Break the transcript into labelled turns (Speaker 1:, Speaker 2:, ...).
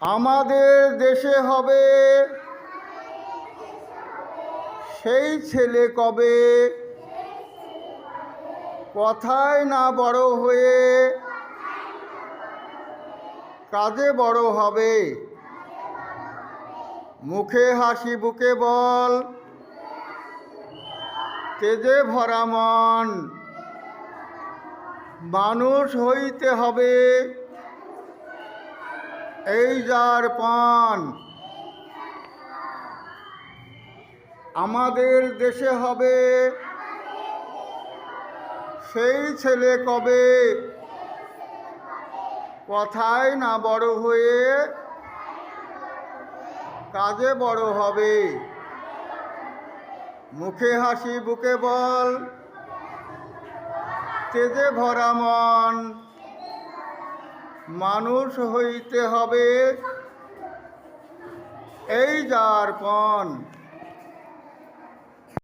Speaker 1: আমাদের দেশে হবে সেই ছেলে কবে, কথায় না বড় হয়ে কাজে বড় হবে। মুখে হাসি বুকে বল, তেজে ভরা মন। মানুষ হইতে হবে এই যার পণ। আমাদের দেশে হবে সেই ছেলে কবে, কথায় না বড় হয়ে কাজে বড় হবে। মুখে হাসি বুকে বল, তেজে ভরা মন। মানুষ হইতে হবে এই যার পণ।